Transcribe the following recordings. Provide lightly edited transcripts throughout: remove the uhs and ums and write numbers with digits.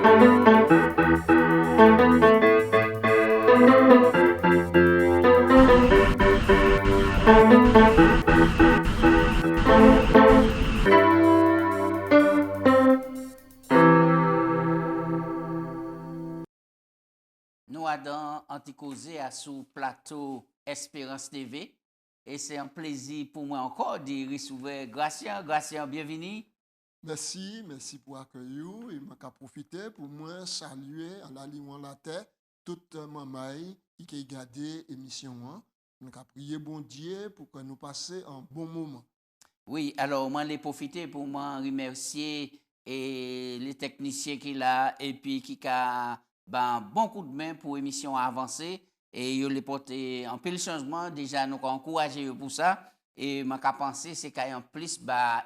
Nous avons anticosé à sous plateau Espérance TV et c'est un plaisir pour moi encore de recevoir Gratien. Gratien, bienvenue. Merci pour accueillir et m'a profiter pour moi saluer en la ligne la terre toute maman qui a regardé l'émission. Nous avons prié bon Dieu pour que nous passions un bon moment. Oui, alors moi les profiter pour moi remercier et les techniciens qui là et puis qui a bon coup de main pour l'émission avancer et ils les porté en pile changement déjà nous encourager pour ça et m'a pensé c'est qu'il y a en plus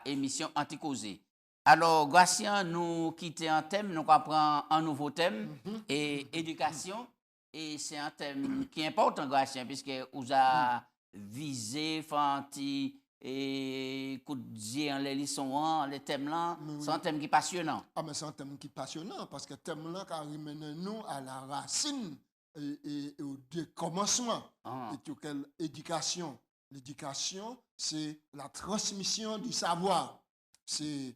émission anti-causée. Alors Gratien nous quitter un thème nous prendre un nouveau thème et éducation et c'est un thème qui est important Gratien puisque vous a visé fanti et écoute, les leçons, les thèmes là, c'est un thème qui est passionnant. Ah, mais c'est un thème qui est passionnant parce que le thème là, qui ramène nous à la racine et au commencement. Et quelle éducation? L'éducation, c'est la transmission du savoir. C'est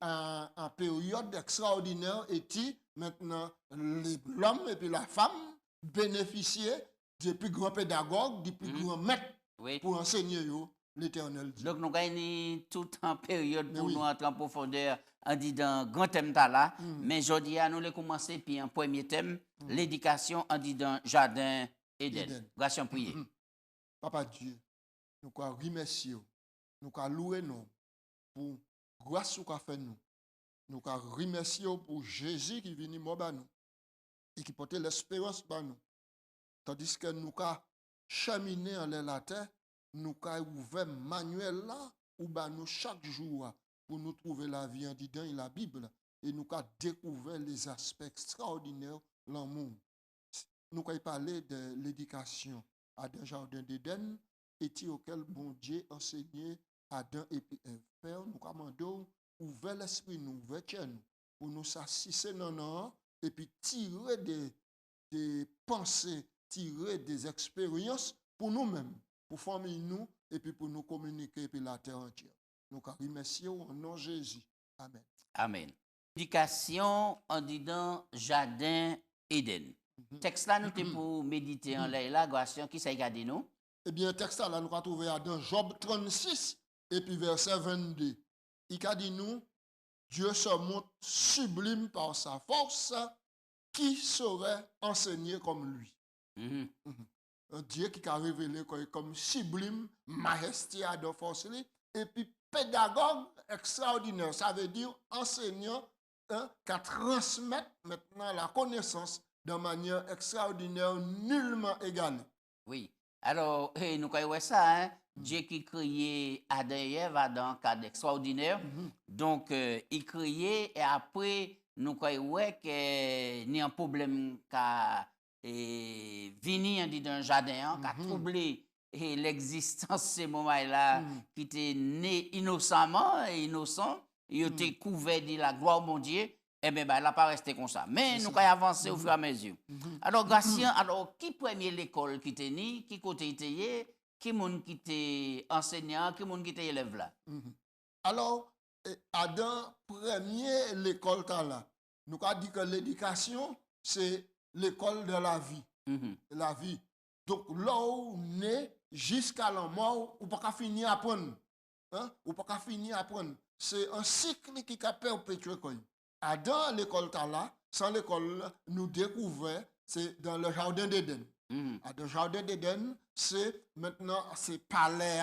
un période extraordinaire et maintenant l'homme et puis la femme bénéficiaient des plus grands pédagogues, des plus grands maîtres. Oui. Pour enseigner l'éternel Dieu. Donc, nous gagnons toute en période pour nous entrer en profondeur en disant grand thème là. Mais aujourd'hui, nous allons commencer par un premier thème, l'éducation en disant jardin Éden. Grâce à prier. Papa Dieu, nous remercions, nous louer nous pour grâce qu'a fait nous. Nous remercions pour Jésus qui est venu mort nous et qui portait l'espérance par nous. Tandis que nous cheminer en la terre, nous avons ouvert manuel là, où nous chaque jour pour nous trouver la vie en dedans et la Bible, et nous avons découvert les aspects extraordinaires de l'amour. Nous avons parlé de l'éducation à un jardin d'Éden, et auquel bon Dieu enseignait Adam et Ève. Père, nous commandons ouvrir l'esprit, nous ouvrir nous, pour nous s'assister dans nous, et puis tirer des pensées, tirer des expériences pour nous-mêmes, pour former nous et puis pour nous communiquer et puis la terre entière. Nous remercions au nom de Jésus. Amen. Amen. Éducation en disant jardin Éden. Texte là, nous sommes pour méditer en là, Gratien, qui s'est gardé nous? Eh bien, texte là, nous avons trouvé dans Job 36 et puis verset 22. Il a dit nous, Dieu se montre sublime par sa force, qui saurait enseigner comme lui. Un Dieu qui a révélé comme sublime, majestueux de force, et puis pédagogue extraordinaire. Ça veut dire enseignant qui transmet maintenant la connaissance de manière extraordinaire, nullement égalée. Oui. Alors, nous voyons ça, hein? Dieu qui créait Adam et Ève dans un cadre extraordinaire. Donc, il créait et après, nous voyons qu'il y a un problème qui a venu dans un jardin, qui a troublé l'existence de ces moments-là, qui était né innocemment et innocent. Il était couvert de la gloire de mon Dieu. Eh bien, elle n'a pas resté comme ça. Mais nous avons avancé au fur et à mesure. Alors, Gratien, alors, qui premier l'école qui était né, qui côté était, qui monde qui était enseignant, qui monde qui était élève là? Alors, Adam, premier l'école là. Nous avons dit que l'éducation, c'est l'école de la vie. La vie. Donc, là où on est jusqu'à la mort, on ne peut pas finir à apprendre. On ne peut pas finir à apprendre. C'est un cycle qui a perpétué. Adam, l'école là, sans l'école, nous découvrons, c'est dans le jardin d'Éden. Dans le jardin d'Éden, c'est maintenant, c'est palais,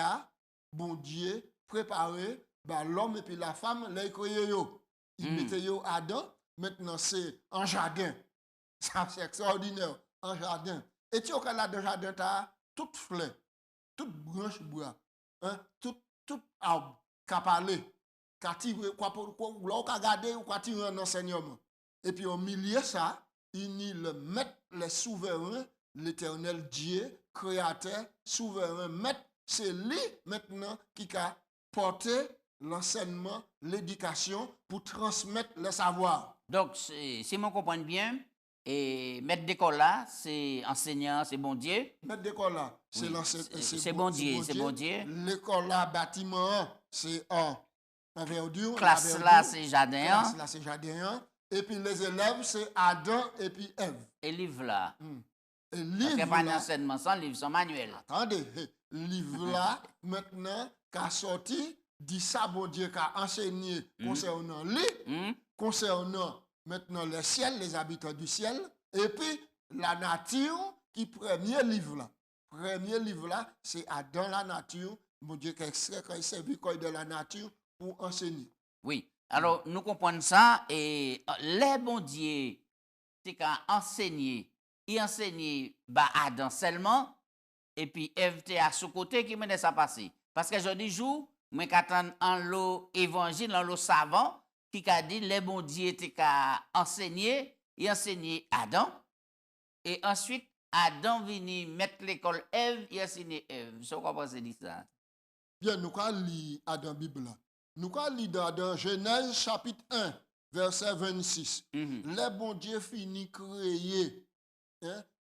bon Dieu, préparé, l'homme et puis la femme, les créés. Ils mettaient Adam, maintenant c'est un jardin. Ça, c'est extraordinaire, un jardin. Et tu vois là, dans le jardin, tu as toute fleur, toute branche bois, tout arbre, qui a parlé. Là, on a regardé, on a tiré un enseignement. Et puis au milieu ça, il y a le maître, le souverain, l'éternel Dieu, créateur, souverain, maître. C'est lui maintenant qui a porté l'enseignement, l'éducation pour transmettre le savoir. Donc, si je comprends bien, et maître d'école là, c'est enseignant, c'est bon Dieu. Maître d'école là, c'est Oui, c'est bon Dieu, c'est bon Dieu. L'école là, bâtiment, c'est en verdure. Classe là, c'est jardin. Classe là, c'est jardin. Et puis les élèves, c'est Adam et puis Ève. Et livre là. Et livre là. Parce qu'il n'y a pas d'enseignement sans livre, sans manuel. Attendez, livre là, maintenant, qu'a sorti, dit ça, bon Dieu, qu'a enseigné concernant lui, concernant maintenant le ciel, les habitants du ciel, et puis la nature, qui premier livre là. Premier livre là, c'est dans la nature, mon Dieu, qui extrait, qui servi de la nature pour enseigner. Oui. Alors, nous comprenons ça, et les bons dieux, c'est qu'à enseigner, il enseignait Adam seulement, et puis Ève était à ce côté qui menait ça passer. Parce que je dis jour, moi qu'attends en l'eau évangile, en l'eau savant, qui a dit les bons dieux étaient qu'à enseigner, il enseignait Adam, et ensuite Adam venu mettre l'école Ève, il enseignait Ève. Je crois pas que c'est ça. Bien, nous allons lire dans la Bible. Nous allons lire dans Genèse chapitre 1, verset 26. Les bons dieux finit créer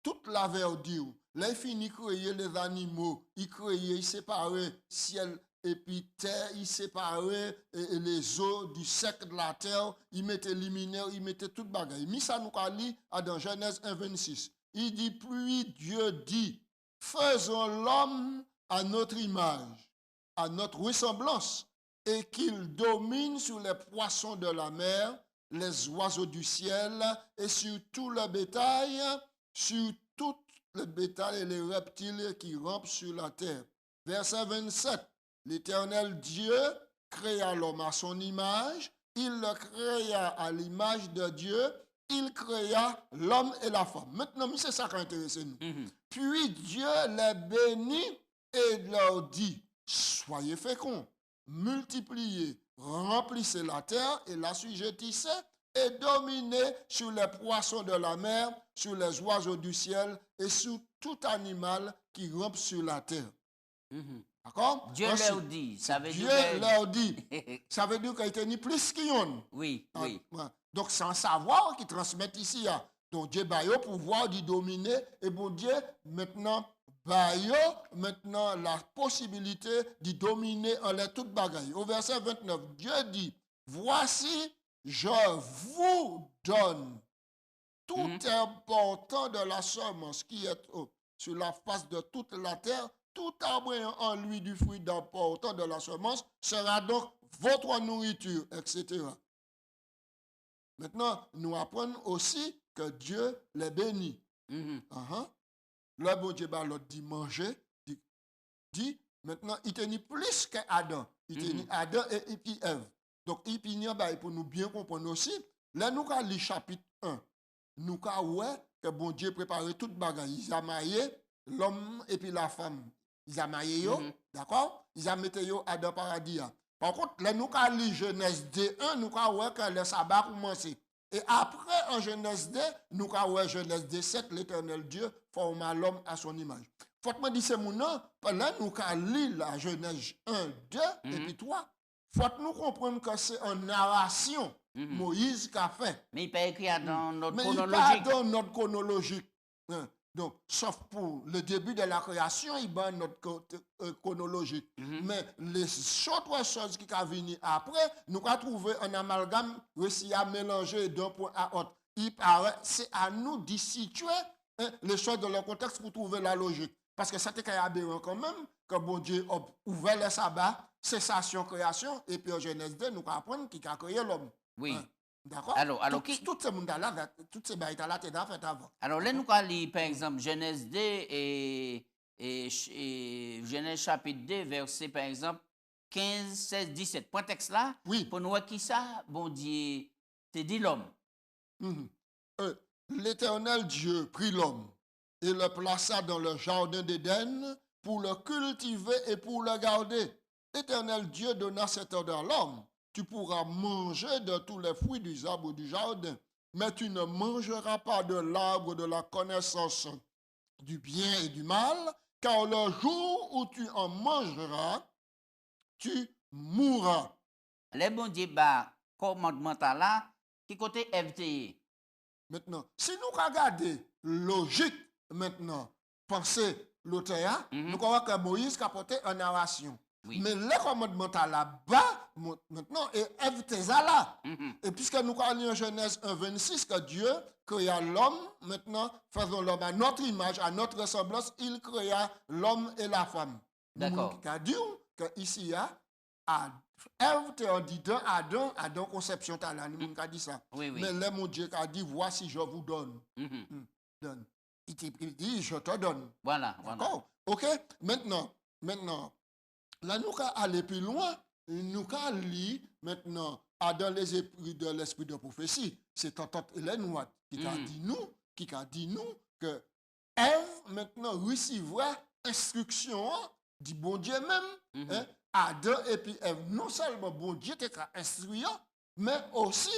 toute la verdure. Les finit créer les animaux. Il créait, il séparait ciel et puis terre, il séparait les eaux du sec de la terre. Il mettait luminaire, il mettait toute bagaille. Mais ça nous allons lire dans Genèse 1, 26. Il dit, puis Dieu dit, faisons l'homme à notre image, à notre ressemblance, et qu'il domine sur les poissons de la mer, les oiseaux du ciel, et sur tout le bétail, sur tout le bétail et les reptiles qui rampent sur la terre. Verset 27. L'Éternel Dieu créa l'homme à son image, il le créa à l'image de Dieu, il créa l'homme et la femme. Maintenant, c'est ça qui intéresse nous. Puis Dieu les bénit et leur dit, soyez féconds, multipliez, remplissez la terre et l'assujettissez et dominez sur les poissons de la mer, sur les oiseaux du ciel et sur tout animal qui rampe sur la terre. D'accord? Dieu leur dit. Ça veut Dieu leur dit. Ça veut dire qu'il était ni plus qu'ils ont. Oui, oui. Donc, c'est un savoir qui transmet ici. Donc, Dieu a le pouvoir d'y dominer. Et bon Dieu, maintenant, maintenant la possibilité d'y dominer en les toutes bagailles. Au verset 29, Dieu dit, voici, je vous donne tout important de la semence qui est sur la face de toute la terre, tout arbre en lui du fruit d'important de la semence sera donc votre nourriture, etc. Maintenant, nous apprenons aussi que Dieu les bénit. Le bon Dieu leur dit manger, dit maintenant, il tenait plus qu'Adam. Il tenait Adam et puis Ève. Donc, il tenait pour nous bien comprendre aussi. Là, nous avons le chapitre 1. Nous avons que bon Dieu préparait toute bagaille. Il a marié l'homme et puis la femme. Ils ont marié, d'accord? Ils ont mis Adam paradis. Par contre, là, nous avons lu Genèse 2.1, nous avons que le sabbat a commencé. Et après, en Genèse 2, nous avons Genèse 2.7, l'Éternel Dieu forma l'homme à son image. Faut que je dise c'est mon nom, là, nous avons lu la Genèse 1, 2 et puis 3. Faut que nous comprenions que c'est une narration Moïse qui a fait. Mais il peut écrire dans notre chronologique. Mais il pas dans notre chronologique. Donc, sauf pour le début de la création, il va notre chronologique. Mais les autres choses qui sont venues après, nous avons trouvé un amalgame réussi à mélanger d'un point à l'autre. C'est à nous d'y situer les choses dans leur contexte pour trouver la logique. Parce que c'était aberrant quand même que bon Dieu a ouvert le sabbat, cessation, création, et puis en Genèse 2, nous apprenons qu'il a créé l'homme. Oui. D'accord? Alors, tout ce monde-là, toutes ces bagailles-là, t'es fait avant. Alors, là, nous allons lire, par exemple, Genèse 2 et Genèse chapitre 2, verset, par exemple, 15, 16, 17. Point texte là, pour nous voir qui ça, bon Dieu, c'est dit l'homme. L'Éternel Dieu prit l'homme et le plaça dans le jardin d'Éden pour le cultiver et pour le garder. L'Éternel Dieu donna cet ordre à l'homme. Tu pourras manger de tous les fruits du arbre du jardin, mais tu ne mangeras pas de l'arbre de la connaissance du bien et du mal, car le jour où tu en mangeras, tu mourras. Les bon Dieu, commandement là, qui côté FTE. Maintenant, si nous regardons logique, maintenant, penser l'auteur, nous croyons que Moïse a porté en narration. Oui. Mais le commandement là-bas, maintenant, est FTE là. Et puisque nous croyons en Genèse 1,26 que Dieu créa l'homme, maintenant, faisons l'homme à notre image, à notre ressemblance, il créa l'homme et la femme. D'accord. Qui a dit que ici, il y a Ève te dit Adam conception là, nous avons dit ça. Oui, oui. Mais là, mon Dieu a dit, voici, je vous donne. Donne. Il dit, je te donne. Voilà, D'accord? OK? Maintenant, là, nous allons aller plus loin. Nous allons lire maintenant dans les esprits de l'esprit de prophétie. C'est tante Hélène White qui a dit nous que Ève maintenant recevra instruction du bon Dieu même. Hein? Adam et puis Ève, non seulement bon Dieu t'a instruit, mais aussi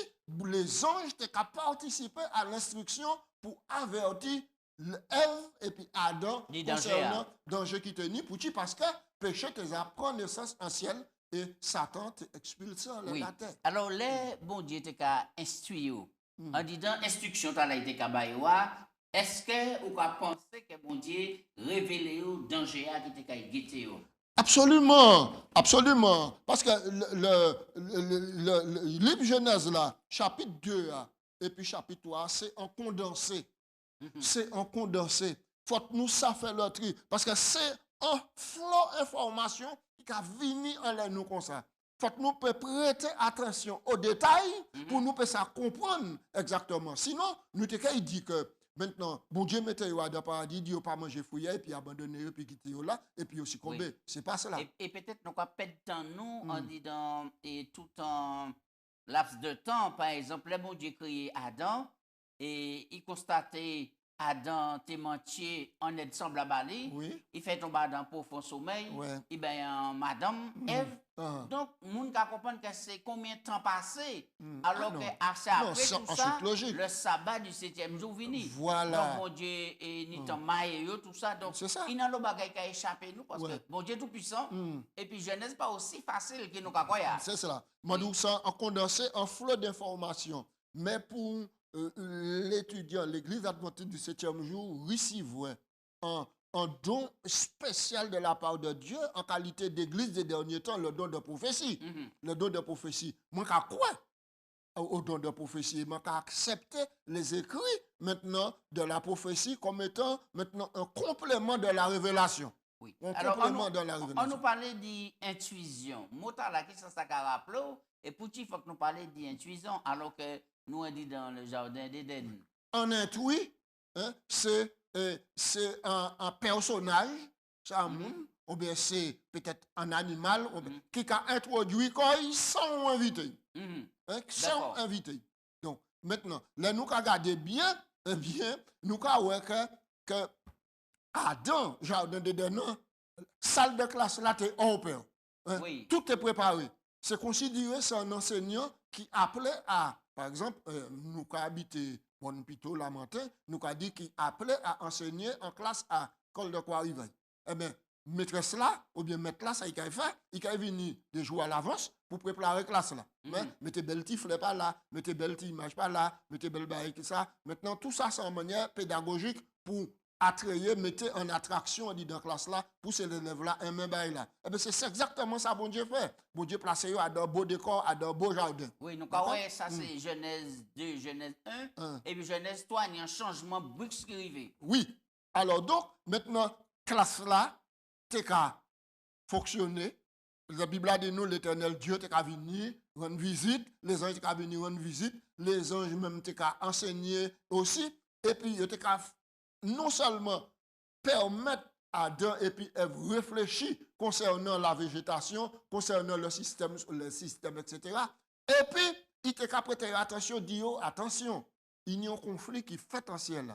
les anges t'a participé à l'instruction pour avertir Ève et puis Adam concernant le danger qui tenait pour qui, parce que péché te apprend naissance en ciel et Satan t'expulse la terre. Alors, les bon Dieu t'a instruit, en disant instruction t'a été kabaïwa, est-ce que vous pensez que bon Dieu révélé le danger qui t'a guetté? Absolument, absolument. Parce que le livre Genèse, là, chapitre 2 et puis chapitre 3, c'est en condensé. C'est en condensé. Faut que nous ça faire le tri. Parce que c'est un flot d'informations qui a venu en l'air nous comme ça. Faut que nous prêter attention aux détails pour nous ça comprendre exactement. Sinon, nous te dit que maintenant, bon Dieu mettez dans le paradis, Dieu pas manger fouillé, et puis abandonner, puis quitter là, et puis aussi comber. Oui. C'est pas cela. Et peut-être nous pas perdre temps, nous, en disant, et tout en laps de temps, par exemple, le bon Dieu créé Adam, et il constatait Adam, t'es mentier, en est semblable à lui, il fait tomber dans un profond sommeil, et bien, madame, Ève, donc, moun ka comprendre que c'est combien de temps passé, alors que après tout ça, le sabbat du 7e jour vini. Voilà. Donc, bon Dieu, et ni temps maille, tout ça, donc, il y a le bagage qui a échappé nous, parce que bon Dieu tout puissant, et puis Genèse pas aussi facile que nous ka croire. C'est cela. Moi, nous ça en condensé, en flot d'informations, mais pour l'étudiant, l'église adventiste du 7e jour, recevrait un don spécial de la part de Dieu en qualité d'église des derniers temps, le don de prophétie. Le don de prophétie. Moi, je crois au don de prophétie. Moi, je accepter les écrits maintenant de la prophétie comme étant maintenant un complément de la révélation. Oui. Un alors, complément de la révélation. On nous parlait d'intuition. Mota la question ça qu'a rappelé et pour il faut que nous parlions d'intuition alors que nous on dit dans le jardin d'Éden. En intuit, hein, c'est un personnage, ou bien c'est peut-être un animal qui a introduit sans invité. Sans invité. Donc, maintenant, là, nous regardons bien, eh bien, nous avons que Adam, jardin d'Éden, salle de classe là, t'es open. Tout est préparé. C'est considéré, c'est un enseignant qui appelait à, par exemple, nous avons habité Bon Pito Lamentin, nous avons dit qu'il appelait à enseigner en classe à Col de Croix-Rivail. Eh bien, maîtresse là, ou bien maître là, ça il a fait, il a venu des jours à l'avance pour préparer la classe là. Mettez belle tifle pas là, mettez belle image pas là, mettez belle baille ça. Maintenant, tout ça, c'est en manière pédagogique pour attrayer, mettez en attraction dans la classe là, pour ces élèves-là, un même bail là. Eh bien, c'est exactement ça, bon Dieu fait. Bon Dieu placé à un beau décor, à un beau jardin. Oui, nous avons ça, c'est Genèse 2, Genèse 1, et puis Genèse 3, il y a un changement brusque qui arrive. Oui. Alors, donc, maintenant, classe là, t'es qu'à fonctionner. La Bible a dit nous, l'éternel Dieu, t'es qu'à venir rendre visite. Les anges, t'es qu'à venir rendre visite. Les anges, même, t'es qu'à enseigner aussi. Et puis, t'es qu'à non seulement permettre à Adam et puis Ève réfléchir concernant la végétation, concernant le système, etc. Et puis, il était qu'à prêter attention, dit attention, il y a un conflit qui fait potentiel.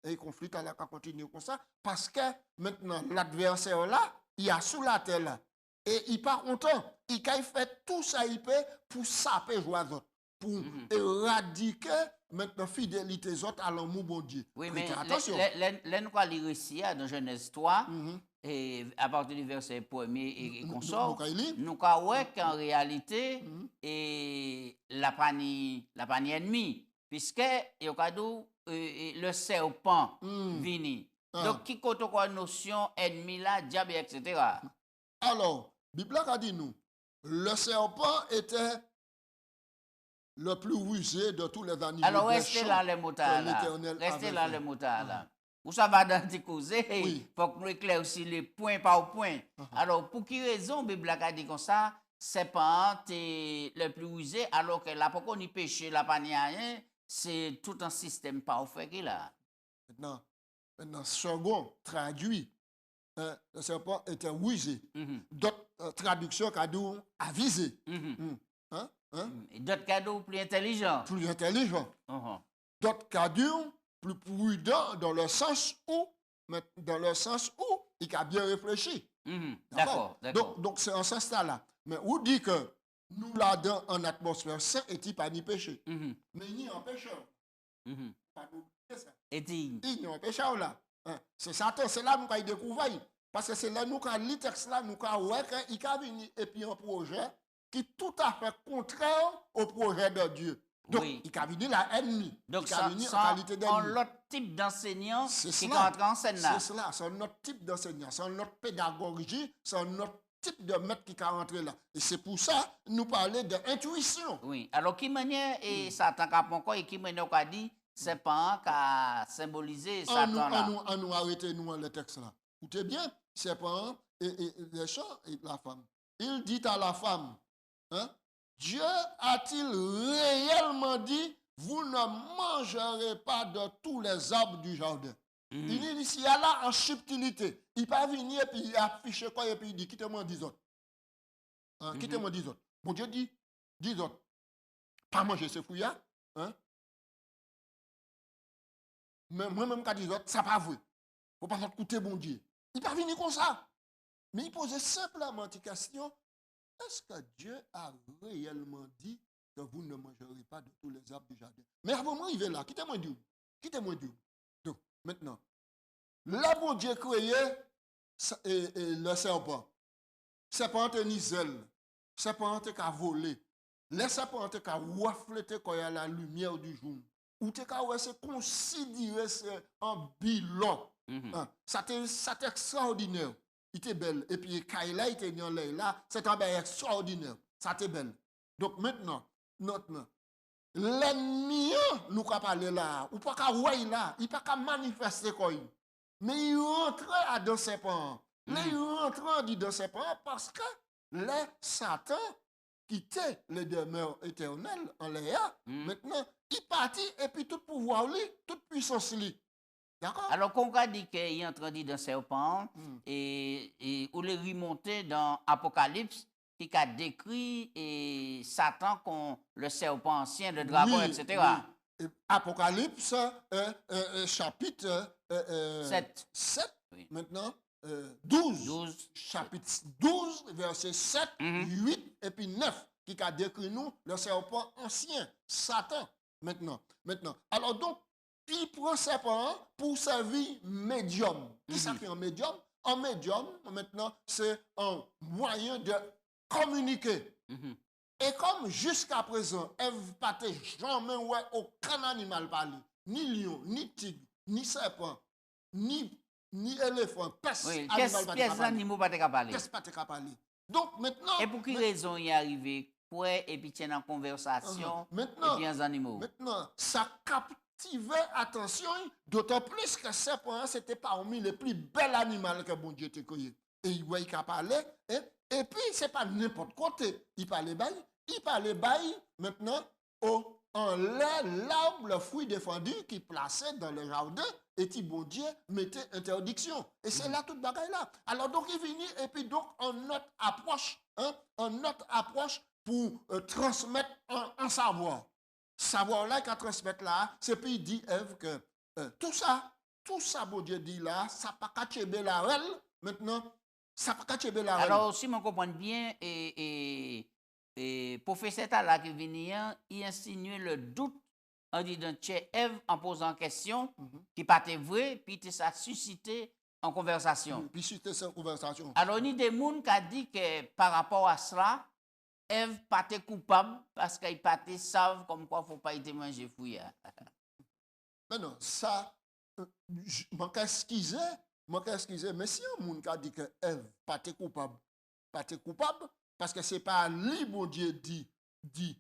Et le conflit là, continue comme ça, parce que maintenant, l'adversaire là, il a sous la terre là. Et il part content. Il a fait tout ça, il peut pour saper joie d'autres. pour éradiquer maintenant fidélité des autres à l'amour bon Dieu. Oui, mais attention. Là, nous allons lire ici, dans Genèse 3, et à partir du verset 1er et consort, nous allons qu'en réalité, et la pani ennemi, puisque le serpent vini. Donc, qui compte quoi notion ennemi là, diable, etc. Alors, Bible a dit nous, le serpent était le plus rusé de tous les animaux. Alors, restez là, les motards là. Restez là, les motards là. Où ça va dans tes causes? Il faut que nous éclaircissions les points par point. Alors, pour quelle raison la Bible a dit comme ça? Serpent est le plus rusé, alors que là, pourquoi on y péché, la pas rien, c'est tout un système parfait qu'il a. Maintenant, second traduit, le serpent était rusé. D'autres traductions cadeaux avisé. D'autres cadeaux plus intelligents. Plus intelligents. D'autres cadeaux plus prudents dans le sens où il a bien réfléchi. D'accord. Donc c'est en ce sens-là. Mais où dit que nous là-dedans en atmosphère sain et pas ni péché. Mais il y a un pécheur. Pas oublier ça. Il y a un pécheur là. C'est Satan, c'est là nous avons découvert. Parce que c'est là nous avons lu texte là, nous avons il a venu et puis un projet qui est tout à fait contraire au projet de Dieu. Donc, il a venu la ennemi. Donc, il a venu en qualité d'ennemi. C'est un autre type d'enseignant qui est entré en scène là. C'est cela, c'est un autre type d'enseignant, c'est un autre pédagogie, c'est un autre type de maître qui est rentré là. Et c'est pour ça nous parler d'intuition. Oui, alors qui manière et Satan a encore et qui manière qu'a dit, c'est pas qu'à symboliser Satan là. Nous arrêter nous le texte là. Écoutez bien, c'est pas et les chants et la femme. Il dit à la femme, Dieu a-t-il réellement dit, vous ne mangerez pas de tous les arbres du jardin? Il dit ici, là en subtilité. Il pas venir et puis il affiche quoi et puis il dit, quittez-moi 10 autres. Quittez-moi 10 autres. Bon Dieu dit, 10 autres. Pas manger ce fruit-là. Mais moi-même, quand 10 autres, ça pas vrai. Faut pas écouter bon Dieu. Il pas venir comme ça. Mais il posait simplement une question. Est-ce que Dieu a réellement dit que vous ne mangerez pas de tous les arbres du jardin? Mais avant d'arriver là, quittez-moi Dieu. Donc, maintenant, là, bon Dieu créé le serpent. Serpent ni zèle. Serpent qui a volé. Les serpents qui a reflété quand il y a la lumière du jour. Ou te ka ouais c'est considéré c'est un bilan. Ça c'est extraordinaire. Il était belle. Et puis, Kaila, il était là, c'est un bail extraordinaire. Ça était belle. Donc, maintenant, l'ennemi, nous avons parlé là, ou pas qu'à ouais là, il pas qu'à manifester quoi. Mais il rentre dans ses pans. Il rentre dans ses pans parce que les Satan quittait les demeures éternelles en l'air. Maintenant, il partit et puis tout pouvoir, toute puissance, d'accord? Alors, qu'on a dit qu'il est en train de dire dans serpent, et ou les remonter dans Apocalypse, qui a décrit Satan comme le serpent ancien, le dragon, etc. Oui. Apocalypse, chapitre 7. Maintenant, 12. Chapitre 12, verset 7, 8 et puis 9, qui a décrit nous le serpent ancien, Satan. Maintenant. Alors donc, il prend serpent pour servir médium. Qui ça qui est un médium? Un médium, maintenant, c'est un moyen de communiquer. Et comme jusqu'à présent, Ève n'a jamais aucun animal parler, ni lion, ni tigre, ni serpent, ni éléphant, peste, animal pas parler. Donc maintenant. Et pour quelle raison il est arrivé? Et puis tiens en conversation et puis les animaux. Maintenant, ça captivait attention, d'autant plus que serpent, c'était parmi les plus belles animaux que bon Dieu t'a créé. Et il voyait qu'il parlait, et puis c'est pas n'importe côté. Il parlait bail, maintenant, en l'arbre, le fruit défendu qui plaçait dans le jardin, et qui bon Dieu mettait interdiction. Et c'est là toute bagaille là. Alors donc il vient, et puis donc en notre approche, pour transmettre un savoir. Savoir-là qu'à transmettre là, c'est puis il dit Ève que tout ça, bon Dieu dit là, ça pas caché la règle, maintenant, ça pas caché la règle. Alors, si on comprend bien, et et professeur là qui vient, il insinue le doute en disant chez Ève en posant question qui pas vrai, puis ça suscité en conversation. Puis c'était cette conversation. Alors, il y a des gens qui ont dit que par rapport à cela, Ève pas été coupable parce qu'elle pas été savent comme quoi il ne faut pas être manger fouille. Mais non, ça, je m'en excuse, mais si un monde qui a dit que Ève pas été coupable, parce que c'est pas lui, bon Dieu, dit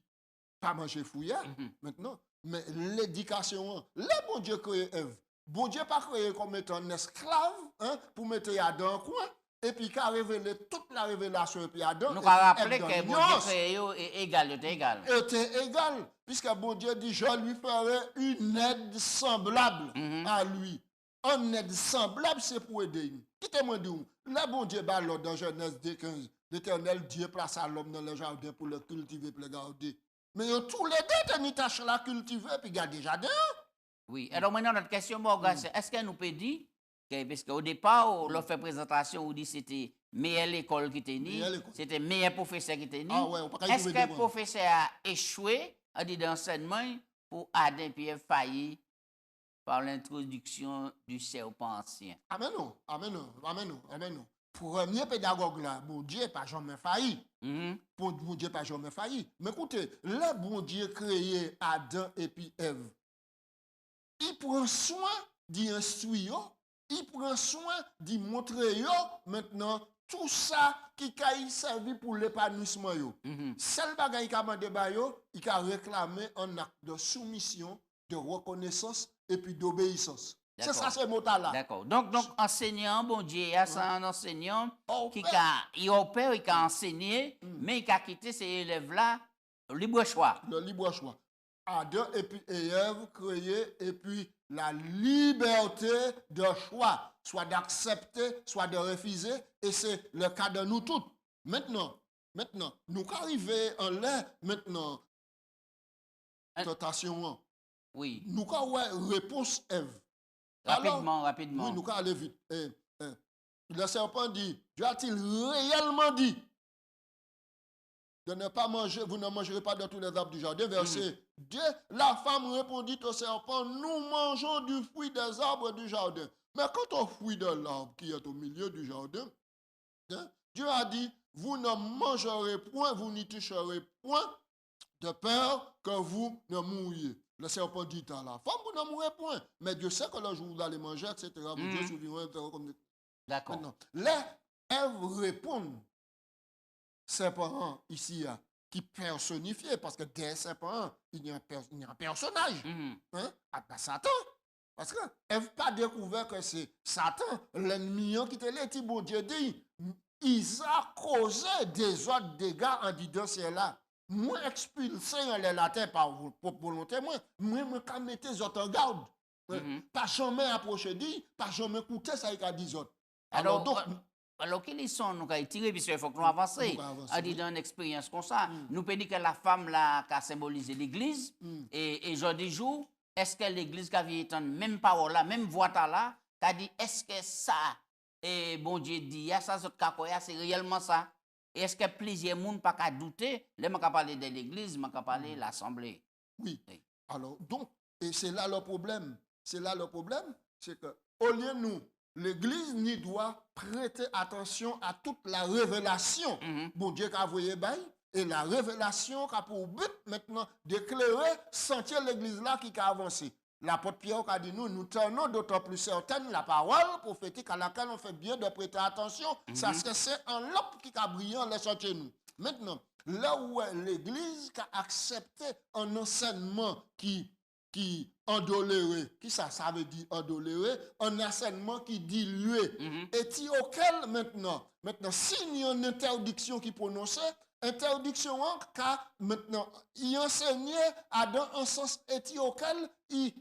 pas manger fouillard, maintenant, mais l'éducation, le bon Dieu créé Ève, bon Dieu pas créé comme étant un esclave, hein, pour mettre dans un coin, et puis qui a révélé toute la révélation, et puis Adam. Nous avons rappelé que bon Dieu créé est égal, était égal. Était égal, puisque bon Dieu dit, je lui ferai une aide semblable à lui. Une aide semblable, c'est pour aider. Quittez-moi dire, le bon Dieu, dans Genèse 2:15, l'Éternel Dieu place à l'homme dans le jardin pour le cultiver, pour le garder. Mais tous les deux, ils tâchent la cultiver, puis garder le jardin. Oui, alors maintenant, notre question, c'est est-ce qu'elle nous peut dire, parce qu'au départ, on leur fait présentation, on dit que c'était meilleure école qui était née, c'était meilleur professeur qui était né. Est-ce que le professeur a échoué à dire d'enseignement pour Adam et Ève failli par l'introduction du serpent ancien? Amen, amen. Premier pédagogue là, bon Dieu pas jamais failli. Bon Dieu pas jamais failli. Mais écoutez, le bon Dieu créé Adam et puis Ève. Il prend soin d'y instruire, il prend soin d'y montrer maintenant tout ça qui a servi pour l'épanouissement. Seul bagay qui a demandé il a réclamé un acte de soumission, de reconnaissance et puis d'obéissance. C'est ça, ces mots-là. D'accord. Donc, enseignant, bon Dieu, c'est un enseignant qui a enseigné, mais qui a quitté ces élèves-là, le libre choix. Le libre choix. Adam et puis Ève créé, et puis la liberté de choix, soit d'accepter, soit de refuser, et c'est le cas de nous tous. Maintenant, nous arrivons en l'air, maintenant, tentation. Oui. Nous avons réponse Ève. Rapidement. Oui, nous allons aller vite. Le serpent dit, Dieu a-t-il réellement dit de ne pas manger, vous ne mangerez pas de tous les arbres du jardin. Verset 2, la femme répondit au serpent, nous mangeons du fruit des arbres du jardin. Mais quant au fruit de l'arbre qui est au milieu du jardin, Dieu a dit, vous ne mangerez point, vous n'y toucherez point, de peur que vous ne mouriez. Le serpent dit à la femme, vous ne mourrez point. Mais Dieu sait que le jour où vous allez manger, etc. Dieu souverain, comme... D'accord. Maintenant, les Ève répondent, serpent ici, qui personnifié, parce que des serpents, il y a un personnage. Satan. Parce que Ève n'a pas découvert que c'est Satan, l'ennemi qui était là, et bon Dieu dit, il a causé des autres dégâts en disant c'est là. Moi, expulsé en la terre par volonté, moi, je mettre les autres en garde. Pas jamais approcher dit, pas jamais écouter ça qu'il a dit autres. Alors, quelles sont nous avons tiré, puisqu'il faut que nous avancions. À dire dans une expérience comme ça, nous peut dire que la femme là, qui a symbolisé l'église, et aujourd'hui jour, est-ce que l'église qui a vu même parole là, même voix là, qui a dit, est-ce que ça, et bon Dieu dit, ça, c'est réellement ça? Est-ce que plusieurs monde pas qu'à douter, les gens qui parlé de l'église, les gens qui parlé de l'assemblée? Oui. Alors, donc, et c'est là le problème. C'est que, au lieu de nous, l'église n'y doit prêter attention à toute la révélation. Bon Dieu qui a envoyé bail, et la révélation qui a pour but maintenant d'éclairer, sentir l'église là qui a avancé. L'apôtre Pierre a dit nous tenons d'autant plus certaine la parole prophétique à laquelle on fait bien de prêter attention, parce que c'est un lampe qui a brillé en laissant nous. Maintenant, là où l'église qui a accepté un enseignement qui endoléré, qui ça veut dire endoléré, un enseignement qui dilué, et auquel maintenant, s'il y a une interdiction qui prononce, interdiction car maintenant, il enseignait à dans un sens et auquel il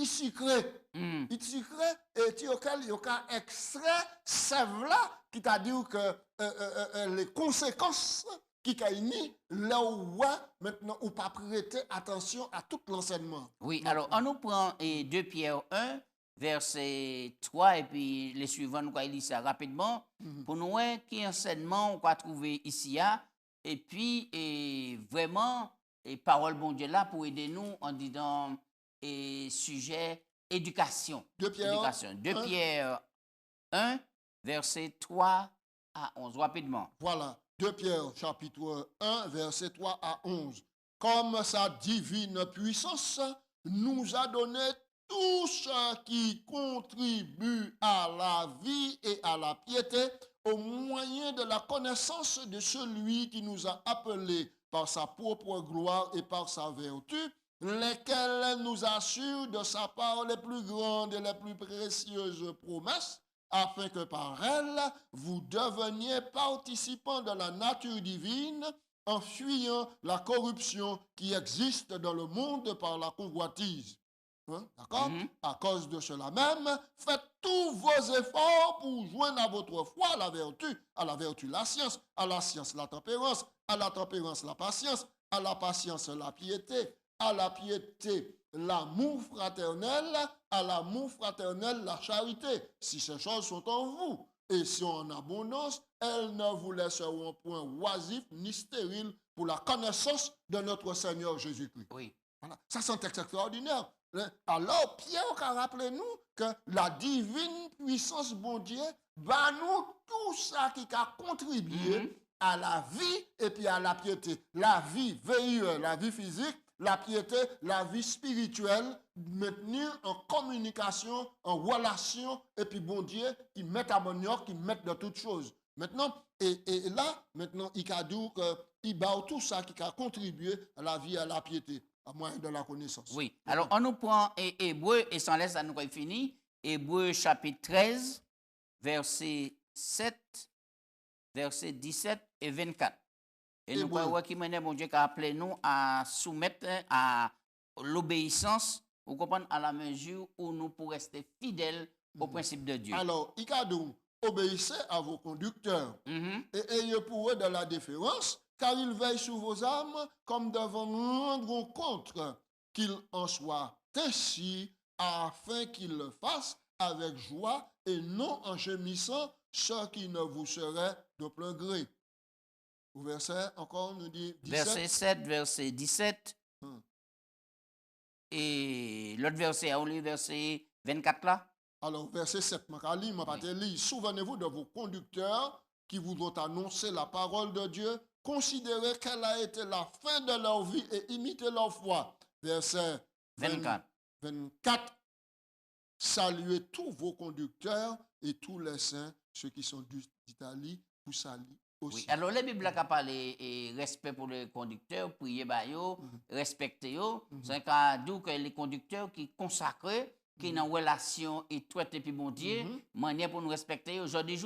sucré. Il sucré et auquel il y a extrait sève là qui t'a dit que les conséquences qui a mis là où maintenant ou pas prêter attention à tout l'enseignement. Oui, alors on nous prend 2 Pierre 1 verset 3 et puis les suivants nous allons lire ça rapidement pour nous qui enseignement on va trouver ici et puis et vraiment, et parole bon Dieu là pour aider nous en disant et sujet éducation. 2 Pierre Éducation. 2 1. Pierre 1, verset 3 à 11, rapidement. Voilà, 2 Pierre chapitre 1, verset 3 à 11. Comme sa divine puissance nous a donné tout ce qui contribue à la vie et à la piété au moyen de la connaissance de celui qui nous a appelés par sa propre gloire et par sa vertu, lesquels nous assurent de sa part les plus grandes et les plus précieuses promesses, afin que par elles, vous deveniez participants de la nature divine, en fuyant la corruption qui existe dans le monde par la convoitise. Hein, d'accord? À cause de cela même, faites tous vos efforts pour joindre à votre foi à la vertu la science, à la science la tempérance, à la tempérance la patience, à la patience la piété, à la piété l'amour fraternel, à l'amour fraternel la charité, si ces choses sont en vous. Et si en abondance, elles ne vous laisseront point oisifs ni stériles pour la connaissance de notre Seigneur Jésus-Christ. Oui. Voilà. Ça, c'est un texte extraordinaire. Alors, Pierre a rappelé nous que la divine puissance, bon Dieu, va nous tout ça qui a contribué à la vie et puis à la piété. La vie VIE, la vie physique, la piété, la vie spirituelle, maintenir en communication, en relation, et puis bon Dieu, qui met à manioc, qui met de toutes choses. Maintenant, et là, maintenant, il a dit qu'il bat tout ça qui a contribué à la vie et à la piété, à moyen de la connaissance. Oui. Alors, on nous prend Hébreu, et sans laisse, ça nous fini. Hébreu chapitre 13, verset 7, verset 17 et 24. Et nous croyons qu'il mène mon Dieu qui a appelé nous à soumettre à l'obéissance, vous comprenez, à la mesure où nous pourrons rester fidèles au principe de Dieu. Alors, il a dit, obéissez à vos conducteurs et ayez pour eux de la déférence, car ils veillent sur vos âmes comme devant rendre compte qu'il en soit ainsi, afin qu'ils le fassent avec joie et non en gémissant, ce qui ne vous serait de plein gré. Au verset, encore, nous dit 17. Verset 7, verset 17. Et l'autre verset, on lit verset 24 là. Alors, verset 7, souvenez-vous de vos conducteurs qui vous ont annoncé la parole de Dieu. Considérez quelle a été la fin de leur vie et imitez leur foi. Verset 24. Saluez tous vos conducteurs et tous les saints, ceux qui sont d'Italie, vous saluent aussi. Oui. Alors, la Bible a parlé et respect pour les conducteurs, prier bayo, respecter yo. C'est un dit que les conducteurs qui consacrent, qui ont une relation étroite et puis bon Dieu, manière pour nous respecter. Aujourd'hui,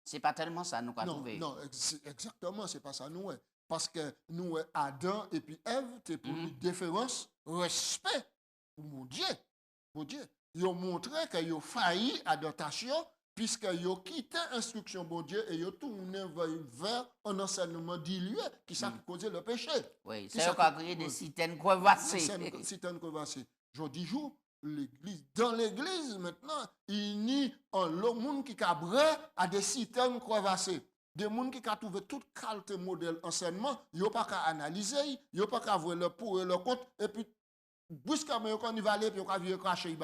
c'est pas tellement ça nous avons trouvé. Non, exactement, c'est pas ça nous. Parce que nous, Adam et puis Ève, c'est pour une déférence, respect pour mon Dieu. Mon Dieu. Ils ont montré qu'ils ont failli à dotation, puisqu'ils ont quitté l'instruction bon Dieu et ils ont tourné vers un enseignement dilué qui ça causait le péché. Oui, ça a créé des citernes crevassées. Citernes crevassées. Je dis jour, l'église, dans l'église maintenant, il y a un monde qui a bré à des citernes crevassées. Des gens qui ont trouvé toute qualité modèle enseignement, ils n'ont pas qu'à analyser, ils n'ont pas qu'à voir le pour et le contre, et puis, brusquement, quand ils vont aller, puis ils vont cracher,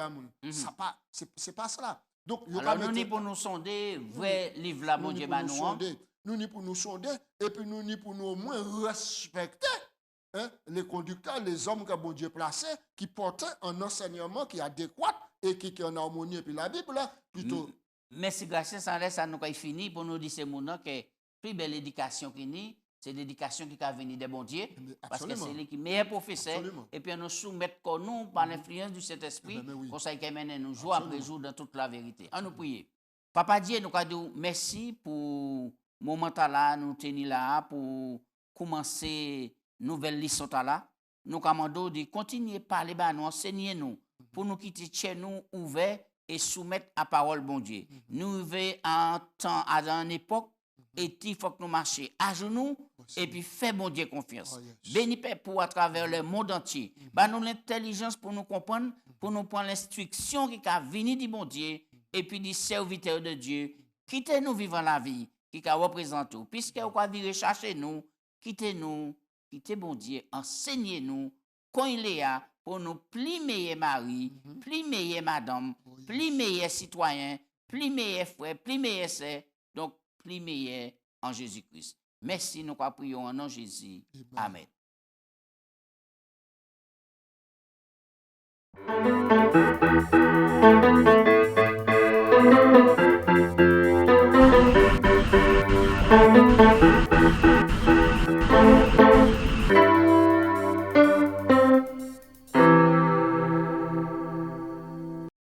c'est pas cela. Donc, alors, nous ni pour nous sonder, vrai livre là, mon Dieu, nous ni pour nous sonder, et puis nous ni pour nous au moins respecter les conducteurs, les hommes que bon Dieu placé, qui portaient un enseignement qui est adéquat et qui est en harmonie, et puis la Bible, là, plutôt. Merci, grâce, ça laisse à nous fini pour nous dire ces mots que plus belle éducation qui ni, c'est l'éducation qui a venu des bons dieux, parce que c'est lui qui est meilleur professeur, et puis nous soumettre comme nous par l'influence du Saint-Esprit, pour ça qu'il mène nous jour après jour dans toute la vérité. On nous prie. Papa Dieu, nous dit merci pour le moment là, nous tenir là, pour commencer nouvelle leçon là. Nous commandons de continuer à parler, nous enseigner nous, pour nous quitter chez nous ouverts et soumettre à parole bon Dieu. Nous vivons en temps, à une époque, et il faut que nous marchions à genoux et puis faire bon Dieu confiance. Béni Père pour à travers le monde entier. Bah nous l'intelligence pour nous comprendre, pour nous prendre l'instruction qui a venu du bon Dieu et puis du serviteur de Dieu. Quittez nous vivant la vie qui a représenté. Puisque vous avez recherché nous, quittez-nous, quittez bon Dieu, enseignez-nous quand il est là pour nous plus meilleurs mari, plus meilleurs madame, plus meilleurs citoyens, plus meilleurs frères, plus meilleurs sœurs, donc plus meilleurs en Jésus-Christ. Merci, nous prions en nom de Jésus. Amen. Amen.